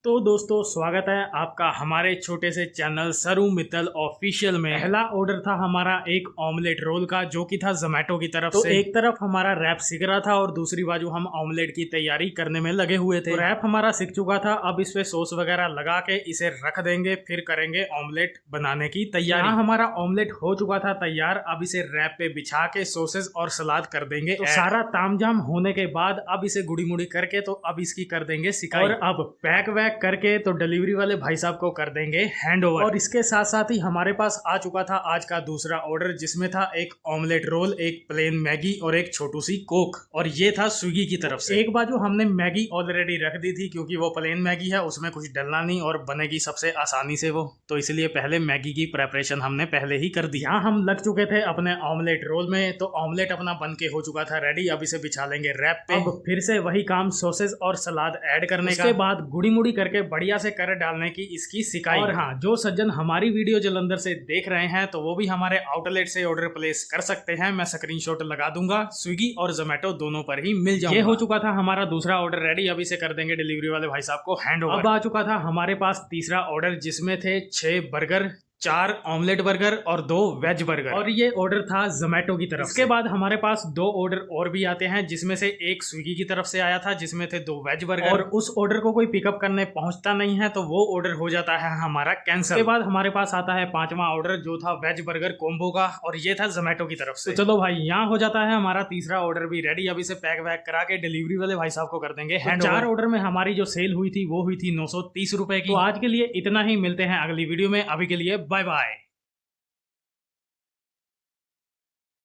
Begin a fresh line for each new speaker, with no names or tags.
तो दोस्तों स्वागत है आपका हमारे छोटे से चैनल सरू मित्तल ऑफिशियल में। पहला ऑर्डर था हमारा एक ऑमलेट रोल का, जो कि था जोमेटो की तरफ से। एक तरफ हमारा रैप सीख रहा था और दूसरी बाजू हम ऑमलेट की तैयारी करने में लगे हुए थे। तो रैप हमारा सीख चुका था, अब इस पे सॉस वगैरह लगा के इसे रख देंगे, फिर करेंगे ऑमलेट बनाने की तैयारी। हमारा ऑमलेट हो चुका था तैयार, अब इसे रैप पे बिछा के सॉसेस और सलाद कर देंगे। तो सारा तामझाम होने के बाद अब इसे गुड़ी मुड़ी करके तो अब इसकी कर देंगे सिकाई। और अब पैक वैक करके तो डिलीवरी वाले भाई साहब को कर देंगे हैंड ओवर। और इसके साथ साथ ही हमारे पास आ चुका था आज का दूसरा ऑर्डर, जिसमें था एक ऑमलेट रोल, एक प्लेन मैगी और एक छोटू सी कोक। और ये था स्विगी की तरफ से। एक बाजू हमने मैगी ऑलरेडी रख दी थी, क्योंकि वो प्लेन मैगी है, उसमें कुछ डलना नहीं और बनेगी सबसे आसानी से वो, तो इसलिए पहले मैगी की प्रेपरेशन हमने पहले ही कर दी। यहाँ हम लग चुके थे अपने ऑमलेट रोल में, तो ऑमलेट अपना बन के हो चुका था रेडी। अब इसे बिछा लेंगे रैप पे। अब फिर से वही काम, सॉसेज और सलाद ऐड करने का, उसके बाद गुड़ी मुड़ी करके बढ़िया से कर डालने की इसकी सिकाई। और हाँ, जो सज्जन हमारी वीडियो जलंधर से देख रहे हैं तो वो भी हमारे आउटलेट से ऑर्डर प्लेस कर सकते हैं, मैं स्क्रीनशॉट लगा दूंगा, स्विगी और जोमेटो दोनों पर ही मिल जाऊंगा। ये हो चुका था हमारा दूसरा ऑर्डर रेडी, अब इसे कर देंगे डिलीवरी वाले भाई साहब को हैंड ओवर। अब आ चुका था हमारे पास तीसरा ऑर्डर, जिसमें थे 6 बर्गर, 4 ऑमलेट बर्गर और 2 वेज बर्गर, और ये ऑर्डर था जोमेटो की तरफ। इसके बाद हमारे पास 2 ऑर्डर और भी आते हैं, जिसमें से एक स्विगी की तरफ से आया था, जिसमें थे 2 वेज बर्गर, और उस ऑर्डर को कोई पिकअप करने पहुंचता नहीं है तो वो ऑर्डर हो जाता है हमारा कैंसिल। इसके बाद हमारे पास आता है 5वां ऑर्डर, जो था वेज बर्गर कॉम्बो का, और ये था जोमेटो की तरफ से। तो चलो भाई, यहाँ हो जाता है हमारा तीसरा ऑर्डर भी रेडी। अब इसे पैक वैक करा के डिलीवरी वाले भाई साहब को कर देंगे हैंड ओवर। 4 ऑर्डर में हमारी जो सेल हुई थी वो हुई थी 930 रुपए की। तो आज के लिए इतना ही, मिलते हैं अगली वीडियो में, अभी के लिए बाय बाय।